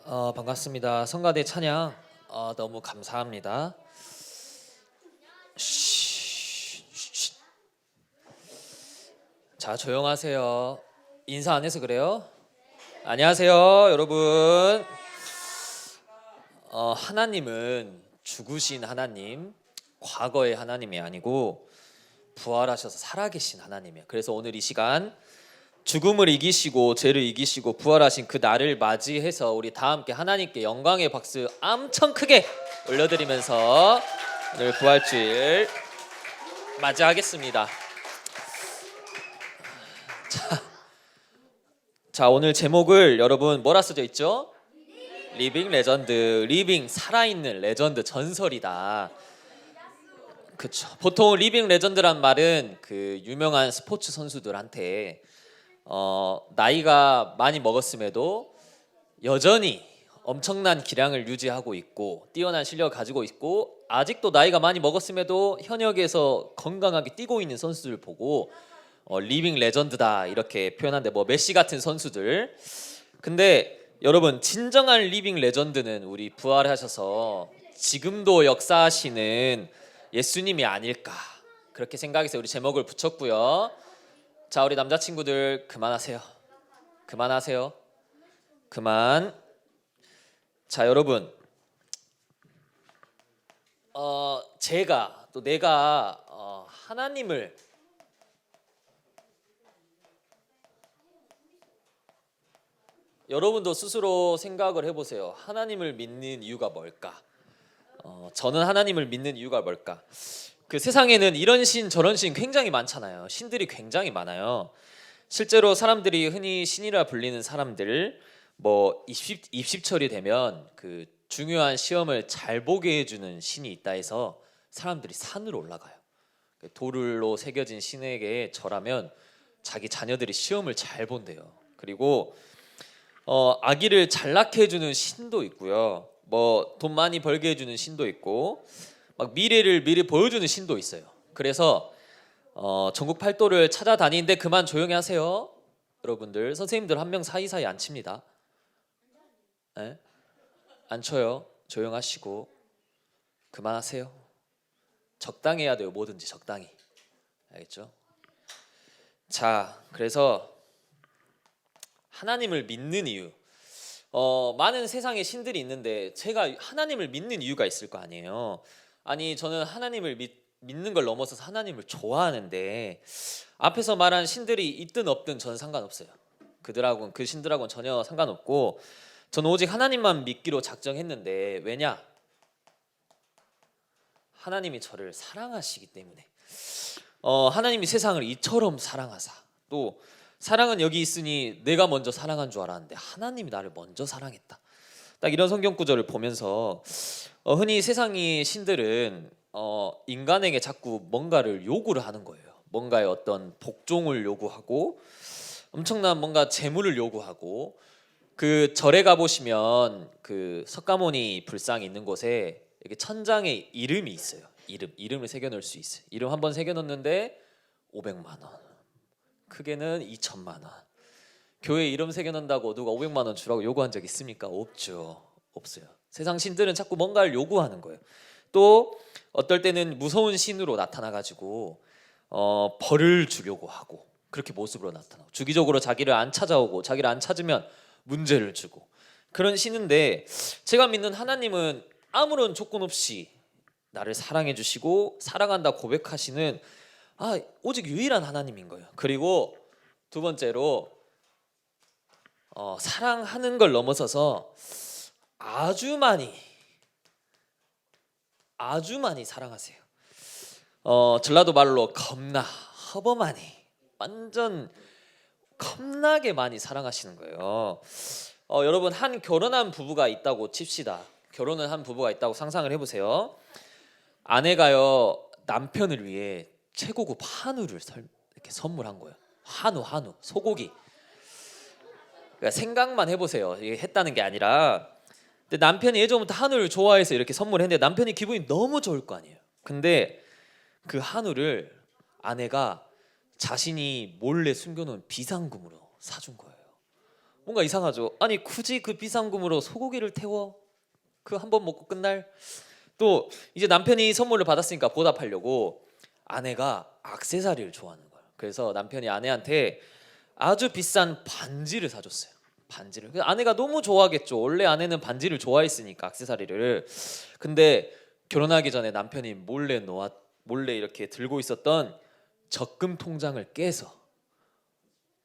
반갑습니다. 성가대 찬양 너무 감사합니다. 자, 조용하세요. 인사 안 해서 그래요? 안녕하세요, 여러분. 하나님은 죽으신 하나님, 과거의 하나님이 아니고 부활하셔서 살아계신 하나님이에요. 그래서 오늘 이 시간 죽음을 이기시고 죄를 이기시고 부활하신 그 날을 맞이해서 우리 다 함께 하나님께 영광의 박수 엄청 크게 올려드리면서 오늘 부활주일 맞이하겠습니다. 자, 오늘 제목을 여러분 뭐라 써져 있죠? 리빙 레전드. 리빙, 살아있는 레전드, 전설이다. 그쵸. 보통 리빙 레전드란 말은 그 유명한 스포츠 선수들한테 나이가 많이 먹었음에도 여전히 엄청난 기량을 유지하고 있고 뛰어난 실력을 가지고 있고 아직도 나이가 많이 먹었음에도 현역에서 건강하게 뛰고 있는 선수들을 보고 리빙 레전드다 이렇게 표현하는데, 뭐 메시 같은 선수들. 근데 여러분, 진정한 리빙 레전드는 우리 부활하셔서 지금도 역사하시는 예수님이 아닐까, 그렇게 생각해서 우리 제목을 붙였고요. 자, 우리 남자친구들 그만하세요. 그만하세요. 그만. 자, 여러분, 제가 또 내가 하나님을 여러분도 스스로 생각을 해보세요. 하나님을 믿는 이유가 뭘까? 저는 하나님을 믿는 이유가 뭘까? 그 세상에는 이런 신 저런 신 굉장히 많잖아요. 신들이 굉장히 많아요. 실제로 사람들이 흔히 신이라 불리는 사람들, 뭐 입시철이 되면 그 중요한 시험을 잘 보게 해주는 신이 있다 해서 사람들이 산으로 올라가요. 돌로 새겨진 신에게 절하면 자기 자녀들이 시험을 잘 본대요. 그리고 아기를 잘 낳게 해주는 신도 있고요. 뭐 돈 많이 벌게 해주는 신도 있고, 막 미래를 미리 보여주는 신도 있어요. 그래서 전국 팔도를 찾아다니는데 그만 조용히 하세요. 여러분들, 선생님들 한 명 사이사이 안 칩니다. 네? 안 쳐요. 조용하시고 그만하세요. 적당히 해야 돼요. 뭐든지 적당히. 알겠죠? 자, 그래서 하나님을 믿는 이유. 많은 세상에 신들이 있는데 제가 하나님을 믿는 이유가 있을 거 아니에요. 아니, 저는 하나님을 믿는 걸 넘어서서 하나님을 좋아하는데 앞에서 말한 신들이 있든 없든 저는 상관없어요. 그들하고는, 그 신들하고는 전혀 상관없고 저는 오직 하나님만 믿기로 작정했는데, 왜냐? 하나님이 저를 사랑하시기 때문에. 하나님이 세상을 이처럼 사랑하사, 또 사랑은 여기 있으니 내가 먼저 사랑한 줄 알았는데 하나님이 나를 먼저 사랑했다. 딱 이런 성경 구절을 보면서 흔히 세상의 신들은 인간에게 자꾸 뭔가를 요구를 하는 거예요. 뭔가의 어떤 복종을 요구하고 엄청난 뭔가 재물을 요구하고, 그 절에 가보시면 그 석가모니 불상이 있는 곳에 이렇게 천장에 이름이 있어요. 이름을 새겨놓을 수 있어요. 이름 한번 새겨놓는데 500만 원, 크게는 2천만 원. 교회 이름 새겨놓는다고 누가 500만 원 주라고 요구한 적 있습니까? 없죠. 없어요. 세상 신들은 자꾸 뭔가를 요구하는 거예요. 또 어떨 때는 무서운 신으로 나타나가지고 벌을 주려고 하고, 그렇게 모습으로 나타나고, 주기적으로 자기를 안 찾아오고 자기를 안 찾으면 문제를 주고, 그런 신인데 제가 믿는 하나님은 아무런 조건 없이 나를 사랑해 주시고 사랑한다 고백하시는 오직 유일한 하나님인 거예요. 그리고 두 번째로 사랑하는 걸 넘어서서 아주 많이 사랑하세요. 전라도 말로 겁나 허범하니, 완전 겁나게 많이 사랑하시는 거예요. 여러분, 한 결혼한 부부가 있다고 칩시다. 결혼을 한 부부가 있다고 상상을 해보세요. 아내가요, 남편을 위해 최고급 한우를 이렇게 선물한 거예요. 한우, 소고기. 그러니까 생각만 해보세요. 이게 했다는 게 아니라. 근데 남편이 예전부터 한우를 좋아해서 이렇게 선물했는데 남편이 기분이 너무 좋을 거 아니에요. 근데 그 한우를 아내가 자신이 몰래 숨겨놓은 비상금으로 사준 거예요. 뭔가 이상하죠. 아니 굳이 그 비상금으로 소고기를 태워 그 한 번 먹고 끝날. 또 이제 남편이 선물을 받았으니까 보답하려고 아내가 액세서리를 좋아하는 거예요. 그래서 남편이 아내한테 아주 비싼 반지를 사줬어요. 반지를. 그래서 아내가 너무 좋아하겠죠. 원래 아내는 반지를 좋아했으니까 액세서리를. 근데 결혼하기 전에 남편이 몰래 이렇게 들고 있었던 적금 통장을 깨서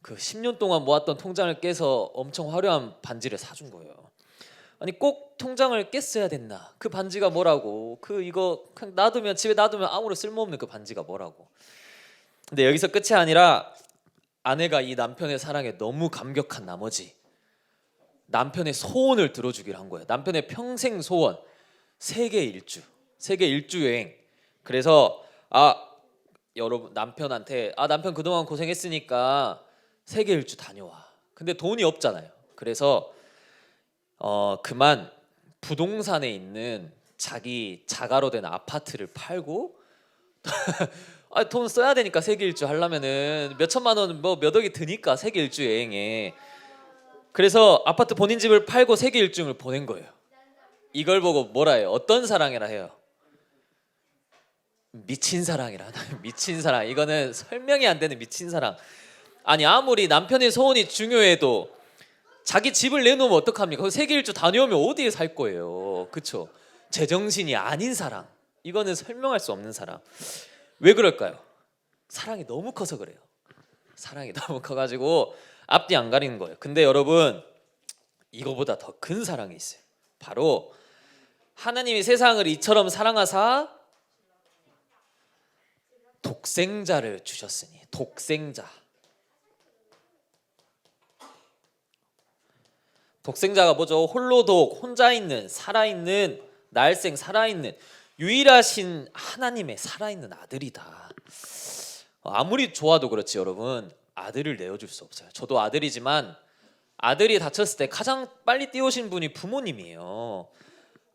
그 10년 동안 모았던 통장을 깨서 엄청 화려한 반지를 사준 거예요. 아니 꼭 통장을 깼어야 됐나? 그 반지가 뭐라고? 이거 그냥 놔두면 집에 놔두면 아무런 쓸모없는 그 반지가 뭐라고? 근데 여기서 끝이 아니라 아내가 이 남편의 사랑에 너무 감격한 나머지 남편의 소원을 들어주기로 한 거예요. 남편의 평생 소원, 세계 일주 여행. 그래서 여러분 남편한테 남편 그동안 고생했으니까 세계 일주 다녀와. 근데 돈이 없잖아요. 그래서 그만 부동산에 있는 자기 자가로 된 아파트를 팔고 돈 써야 되니까 세계 일주 하려면은 몇 천만 원 몇 억이 드니까 세계 일주 여행에. 그래서 아파트 본인 집을 팔고 세계 일주를 보낸 거예요. 이걸 보고 뭐라 해요? 어떤 사랑이라 해요? 미친 사랑이라 하나요? 미친 사랑. 이거는 설명이 안 되는 미친 사랑. 아니 아무리 남편의 소원이 중요해도 자기 집을 내놓으면 어떡합니까? 세계 일주 다녀오면 어디에 살 거예요? 그쵸? 제정신이 아닌 사랑. 이거는 설명할 수 없는 사랑. 왜 그럴까요? 사랑이 너무 커서 그래요. 사랑이 너무 커가지고 앞뒤 안 가리는 거예요. 근데 여러분 이거보다 더 큰 사랑이 있어요. 바로 하나님이 세상을 이처럼 사랑하사 독생자를 주셨으니. 독생자가 뭐죠? 홀로독, 혼자 있는, 살아있는, 날생 살아있는 유일하신 하나님의 살아있는 아들이다. 아무리 좋아도 그렇지 여러분, 아들을 내어줄 수 없어요. 저도 아들이지만 아들이 다쳤을 때 가장 빨리 뛰어오신 분이 부모님이에요.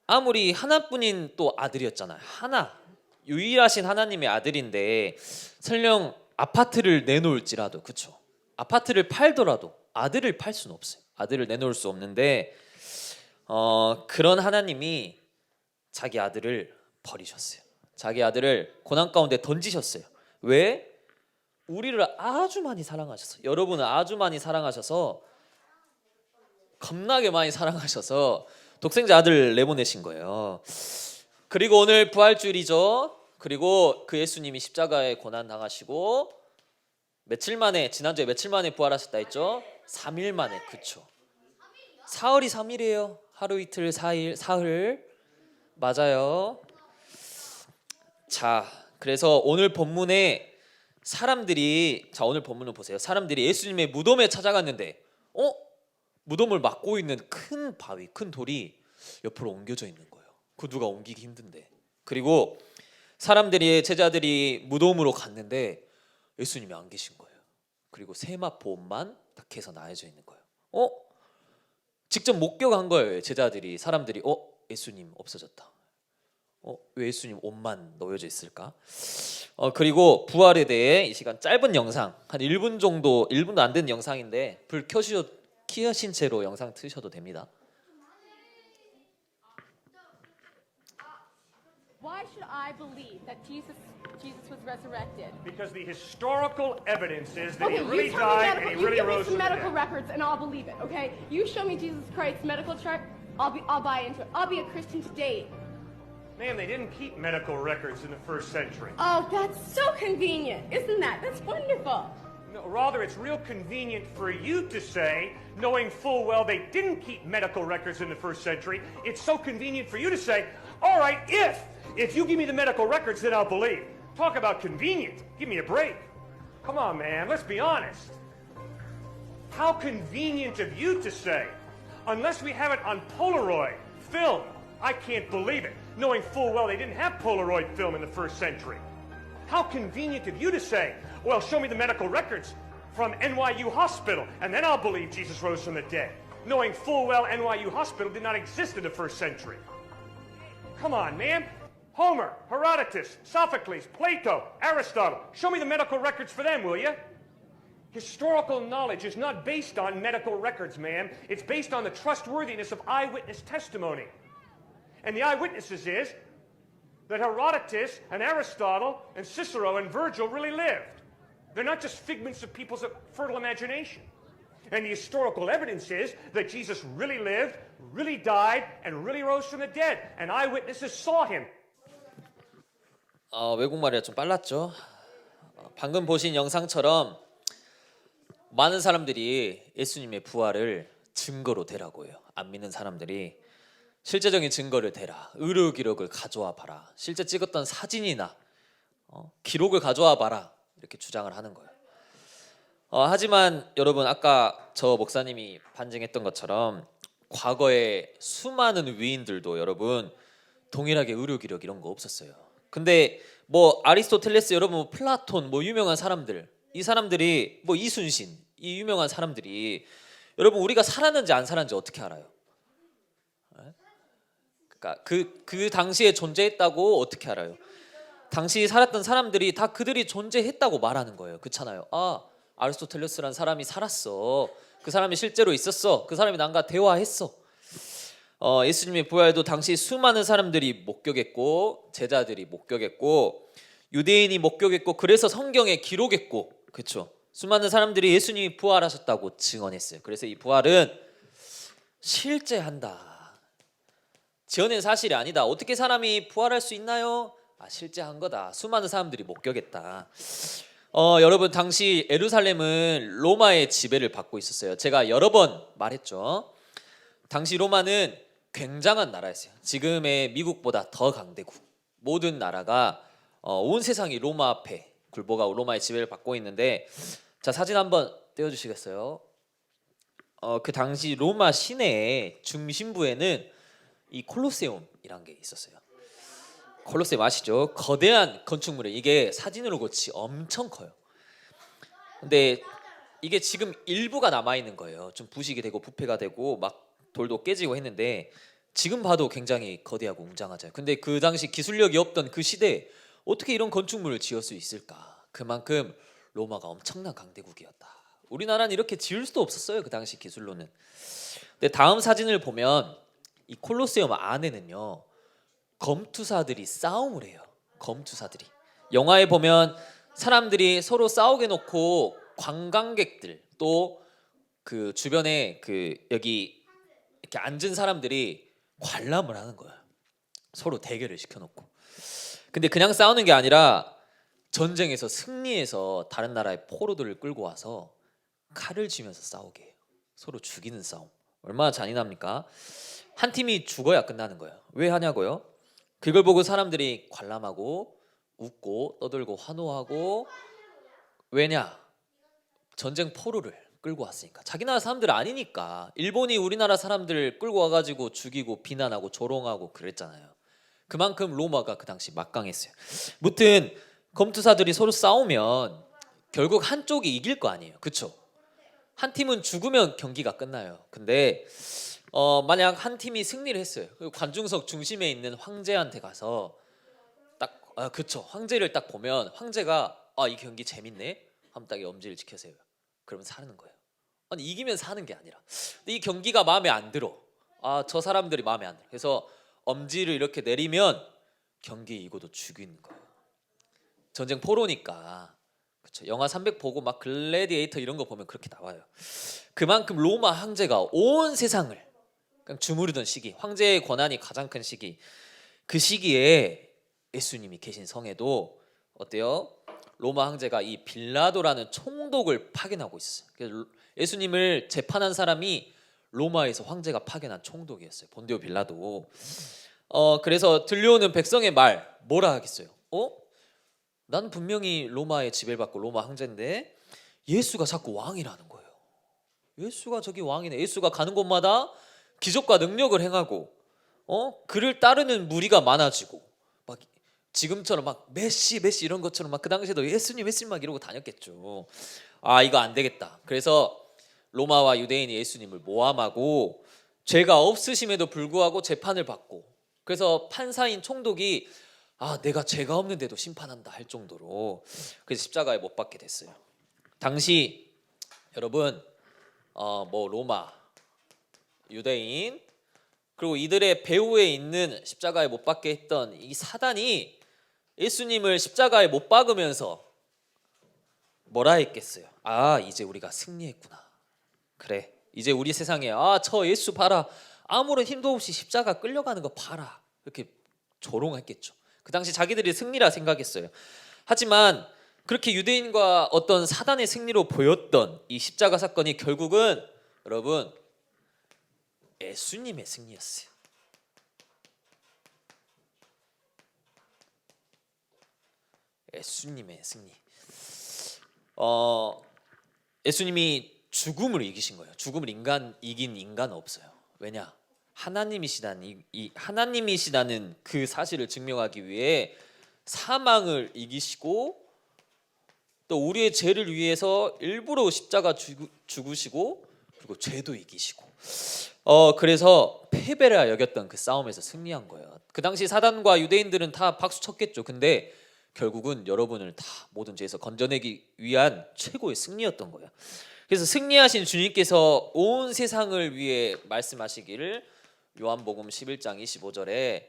아무리 하나뿐인 또 아들이었잖아요. 유일하신 하나님의 아들인데 설령 아파트를 내놓을지라도, 그쵸? 아파트를 팔더라도 아들을 팔 수는 없어요. 아들을 내놓을 수 없는데 그런 하나님이 자기 아들을 버리셨어요. 자기 아들을 고난 가운데 던지셨어요. 왜? 우리를 아주 많이 사랑하셔서, 여러분을 아주 많이 사랑하셔서, 겁나게 많이 사랑하셔서 독생자 아들을 내보내신 거예요. 그리고 오늘 부활주일이죠. 그리고 그 예수님이 십자가에 고난 당하시고 며칠 만에, 지난주에 며칠 만에 부활하셨다 했죠? 3일 만에. 그쵸? 사흘이 3일이에요. 하루 이틀 사흘. 맞아요. 자, 그래서 오늘 본문에 오늘 본문을 보세요. 사람들이 예수님의 무덤에 찾아갔는데 무덤을 막고 있는 큰 바위, 큰 돌이 옆으로 옮겨져 있는 거예요. 그 누가 옮기기 힘든데. 그리고 제자들이 무덤으로 갔는데 예수님이 안 계신 거예요. 그리고 세마포 옷만 딱 해서 나해져 있는 거예요. 직접 목격한 거예요. 제자들이, 사람들이 예수님 없어졌다. 왜 예수님 옷만 놓여져 있을까? 그리고 부활에 대해 이 시간 짧은 영상, 한 1분 정도, 1분도 안 되는 영상인데 불 켜신 채로 영상 트셔도 됩니다. Why should I believe that Jesus was resurrected? Because the historical evidence is that Okay, he really you tell me died and he really give me rose some from the medical dead. records and I'll believe it. Okay, you show me Jesus Christ's medical chart, I'll buy into it. I'll be a Christian today. Man, they didn't keep medical records in the first century. Oh, that's so convenient, isn't that? That's wonderful. No, rather, it's real convenient for you to say, knowing full well they didn't keep medical records in the first century. It's so convenient for you to say, all right, if you give me the medical records, then I'll believe. Talk about convenient. Give me a break. Come on, man, let's be honest. How convenient of you to say, unless we have it on Polaroid film, I can't believe it, knowing full well they didn't have Polaroid film in the first century. How convenient of you to say, well, show me the medical records from NYU Hospital, and then I'll believe Jesus rose from the dead, knowing full well NYU Hospital did not exist in the first century. Come on, man. Homer, Herodotus, Sophocles, Plato, Aristotle. Show me the medical records for them, will you? Historical knowledge is not based on medical records, ma'am. It's based on the trustworthiness of eyewitness testimony. And the eyewitnesses is that Herodotus and Aristotle and Cicero and Virgil really lived. They're not just figments of people's fertile imagination. And the historical evidence is that Jesus really lived, really died, and really rose from the dead. And eyewitnesses saw him. 외국말이라 좀 빨랐죠. 방금 보신 영상처럼 많은 사람들이 예수님의 부활을 증거로 대라고 해요. 안 믿는 사람들이 실제적인 증거를 대라. 의료 기록을 가져와 봐라. 실제 찍었던 사진이나 기록을 가져와 봐라. 이렇게 주장을 하는 거예요. 하지만 여러분 아까 저 목사님이 반증했던 것처럼 과거에 수많은 위인들도 여러분 동일하게 의료 기록 이런 거 없었어요. 근데 뭐 아리스토텔레스 여러분 플라톤 뭐 유명한 사람들 이 사람들이 뭐 이순신 이 유명한 사람들이 여러분 우리가 살았는지 안 살았는지 어떻게 알아요? 그러니까 그 당시에 존재했다고 어떻게 알아요? 당시 살았던 사람들이 다 그들이 존재했다고 말하는 거예요. 그렇잖아요. 아리스토텔레스라는 사람이 살았어. 그 사람이 실제로 있었어. 그 사람이 나과 대화했어. 예수님의 부활도 당시 수많은 사람들이 목격했고 제자들이 목격했고 유대인이 목격했고 그래서 성경에 기록했고 그렇죠. 수많은 사람들이 예수님이 부활하셨다고 증언했어요. 그래서 이 부활은 실제한다. 지어낸 사실이 아니다. 어떻게 사람이 부활할 수 있나요? 실제 한 거다. 수많은 사람들이 목격했다. 여러분 당시 예루살렘은 로마의 지배를 받고 있었어요. 제가 여러 번 말했죠. 당시 로마는 굉장한 나라였어요. 지금의 미국보다 더 강대국. 모든 나라가 온 세상이 로마 앞에 굴복하고 로마의 지배를 받고 있는데 자 사진 한번 떼어주시겠어요? 그 당시 로마 시내의 중심부에는 이 콜로세움이란 게 있었어요. 콜로세움 아시죠? 거대한 건축물이에요. 이게 사진으로 그렇지 엄청 커요. 근데 이게 지금 일부가 남아있는 거예요. 좀 부식이 되고 부패가 되고 막 돌도 깨지고 했는데 지금 봐도 굉장히 거대하고 웅장하잖아요. 근데 그 당시 기술력이 없던 그 시대에 어떻게 이런 건축물을 지을 수 있을까? 그만큼 로마가 엄청난 강대국이었다. 우리나라는 이렇게 지을 수도 없었어요. 그 당시 기술로는. 근데 다음 사진을 보면 이 콜로세움 안에는요. 검투사들이 싸움을 해요. 검투사들이. 영화에 보면 사람들이 서로 싸우게 놓고 관광객들 또 그 주변에 그 여기 이렇게 앉은 사람들이 관람을 하는 거예요. 서로 대결을 시켜놓고. 근데 그냥 싸우는 게 아니라 전쟁에서 승리해서 다른 나라의 포로들을 끌고 와서 칼을 쥐면서 싸우게 해요. 서로 죽이는 싸움. 얼마나 잔인합니까? 한 팀이 죽어야 끝나는 거예요. 왜 하냐고요? 그걸 보고 사람들이 관람하고 웃고 떠들고 환호하고 왜냐? 전쟁 포로를 끌고 왔으니까. 자기 나라 사람들 아니니까. 일본이 우리나라 사람들 끌고 와가지고 죽이고 비난하고 조롱하고 그랬잖아요. 그만큼 로마가 그 당시 막강했어요. 무튼 검투사들이 서로 싸우면 결국 한쪽이 이길 거 아니에요. 그쵸? 한 팀은 죽으면 경기가 끝나요. 근데 만약 한 팀이 승리를 했어요. 관중석 중심에 있는 황제한테 가서 딱 그쵸. 황제를 딱 보면 황제가 이 경기 재밌네. 하면 딱 엄지를 지켜세요. 그러면 사는 거예요. 아니 이기면 사는 게 아니라 근데 이 경기가 마음에 안 들어. 저 사람들이 마음에 안 들어. 그래서 엄지를 이렇게 내리면 경기 이고도 죽이는 거예요. 전쟁 포로니까. 그렇죠. 영화 300 보고 막 글래디에이터 이런 거 보면 그렇게 나와요. 그만큼 로마 황제가 온 세상을 그냥 주무르던 시기, 황제의 권한이 가장 큰 시기, 그 시기에 예수님이 계신 성에도 어때요? 로마 황제가 이 빌라도라는 총독을 파견하고 있었어요. 그래서 예수님을 재판한 사람이 로마에서 황제가 파견한 총독이었어요. 본디오 빌라도. 그래서 들려오는 백성의 말 뭐라 하겠어요? 난 분명히 로마의 지배를 받고 로마 황제인데 예수가 자꾸 왕이라는 거예요. 예수가 저기 왕이네. 예수가 가는 곳마다 기적과 능력을 행하고 그를 따르는 무리가 많아지고 막 지금처럼 막 메시 이런 것처럼 막 그 당시에도 예수님 막 이러고 다녔겠죠. 이거 안 되겠다. 그래서 로마와 유대인이 예수님을 모함하고 죄가 없으심에도 불구하고 재판을 받고 그래서 판사인 총독이 내가 죄가 없는데도 심판한다 할 정도로 그래서 십자가에 못 박게 됐어요. 당시 여러분 뭐 로마, 유대인 그리고 이들의 배후에 있는 십자가에 못 박게 했던 이 사단이 예수님을 십자가에 못 박으면서 뭐라 했겠어요? 아, 이제 우리가 승리했구나. 그래, 이제 우리 세상에 저 예수 봐라, 아무런 힘도 없이 십자가 끌려가는 거 봐라, 이렇게 조롱했겠죠. 그 당시 자기들이 승리라 생각했어요. 하지만 그렇게 유대인과 어떤 사단의 승리로 보였던 이 십자가 사건이 결국은 여러분 예수님의 승리였어요. 예수님의 승리. 예수님이 죽음을 이기신 거예요. 죽음을 이긴 인간은 없어요. 왜냐? 하나님이시다는 하나님이시다는 그 사실을 증명하기 위해 사망을 이기시고 또 우리의 죄를 위해서 일부러 십자가 죽으시고 그리고 죄도 이기시고 그래서 패배라 여겼던 그 싸움에서 승리한 거예요. 그 당시 사단과 유대인들은 다 박수 쳤겠죠. 근데 결국은 여러분을 다 모든 죄에서 건져내기 위한 최고의 승리였던 거예요. 그래서 승리하신 주님께서 온 세상을 위해 말씀하시기를 요한복음 11장 25절에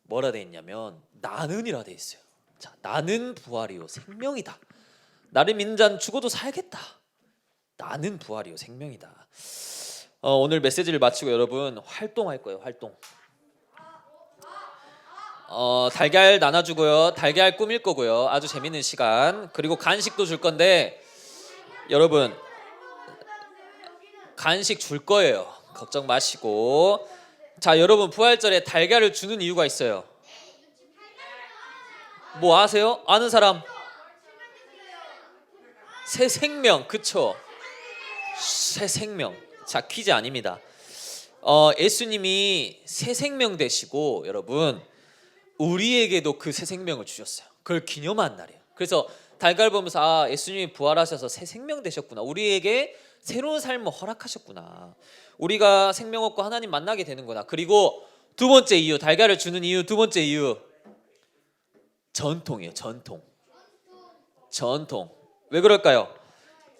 뭐라 돼 있냐면 나는이라 돼 있어요. 자, 나는 부활이요 생명이다. 나를 믿는 자는 죽어도 살겠다. 나는 부활이요 생명이다. 오늘 메시지를 마치고 여러분 활동할 거예요. 활동. 달걀 나눠주고요. 달걀 꾸밀 거고요. 아주 재밌는 시간. 그리고 간식도 줄 건데 여러분 간식 줄 거예요. 걱정 마시고. 자, 여러분 부활절에 달걀을 주는 이유가 있어요. 뭐 아세요? 아는 사람? 새 생명, 그쵸? 새 생명. 자, 퀴즈 아닙니다. 예수님이 새 생명 되시고 여러분 우리에게도 그 새 생명을 주셨어요. 그걸 기념한 날이에요. 그래서 달걀 보면서 예수님이 부활하셔서 새 생명 되셨구나. 우리에게 새로운 삶을 허락하셨구나. 우리가 생명 얻고 하나님 만나게 되는구나. 그리고 두 번째 이유, 달걀을 주는 이유, 두 번째 이유 전통이에요. 전통. 왜 그럴까요?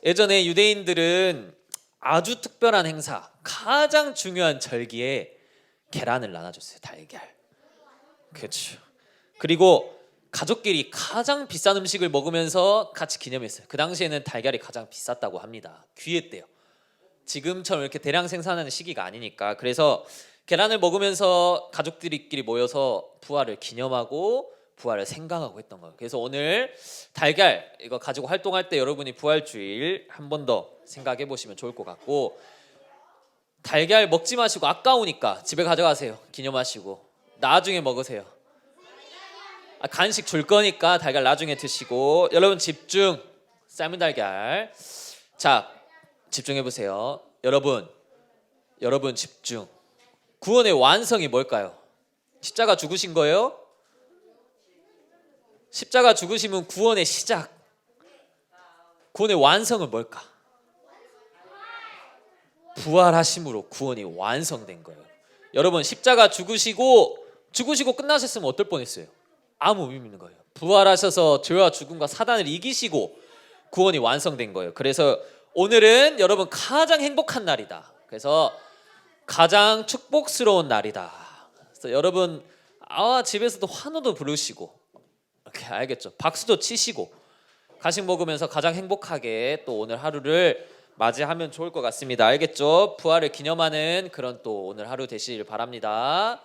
예전에 유대인들은 아주 특별한 행사, 가장 중요한 절기에 계란을 나눠줬어요. 달걀. 그렇죠. 그리고 가족끼리 가장 비싼 음식을 먹으면서 같이 기념했어요. 그 당시에는 달걀이 가장 비쌌다고 합니다. 귀했대요. 지금처럼 이렇게 대량 생산하는 시기가 아니니까. 그래서 계란을 먹으면서 가족들끼리 모여서 부활을 기념하고 부활을 생각하고 했던 거예요. 그래서 오늘 달걀 이거 가지고 활동할 때 여러분이 부활주일 한 번 더 생각해 보시면 좋을 것 같고, 달걀 먹지 마시고 아까우니까 집에 가져가세요. 기념하시고 나중에 먹으세요. 간식 줄 거니까 달걀 나중에 드시고. 여러분 집중. 삶은 달걀. 자, 집중해 보세요. 여러분 집중. 구원의 완성이 뭘까요? 십자가 죽으신 거예요? 십자가 죽으시면 구원의 시작. 구원의 완성은 뭘까? 부활하심으로 구원이 완성된 거예요. 여러분 십자가 죽으시고 끝나셨으면 어떨 뻔했어요? 아무 의미 없는 거예요. 부활하셔서 죄와 죽음과 사단을 이기시고 구원이 완성된 거예요. 그래서 오늘은 여러분 가장 행복한 날이다. 그래서 가장 축복스러운 날이다. 그래서 여러분 집에서도 환호도 부르시고 이렇게 알겠죠? 박수도 치시고 간식 먹으면서 가장 행복하게 또 오늘 하루를 맞이하면 좋을 것 같습니다. 알겠죠? 부활을 기념하는 그런 또 오늘 하루 되시길 바랍니다.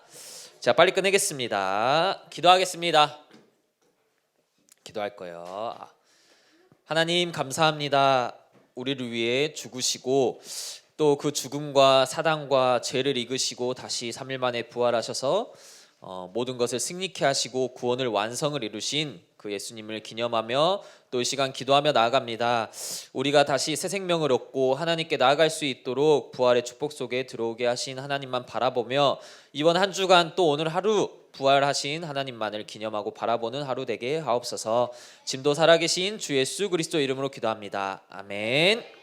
자, 빨리 끝내겠습니다. 기도하겠습니다. 기도할 거예요. 하나님 감사합니다. 우리를 위해 죽으시고 또 그 죽음과 사단과 죄를 이기시고 다시 3일 만에 부활하셔서 모든 것을 승리케 하시고 구원을 완성을 이루신 그 예수님을 기념하며 또 이 시간 기도하며 나아갑니다. 우리가 다시 새 생명을 얻고 하나님께 나아갈 수 있도록 부활의 축복 속에 들어오게 하신 하나님만 바라보며 이번 한 주간 또 오늘 하루 부활하신 하나님만을 기념하고 바라보는 하루 되게 하옵소서. 지금도 살아계신 주 예수 그리스도 이름으로 기도합니다. 아멘.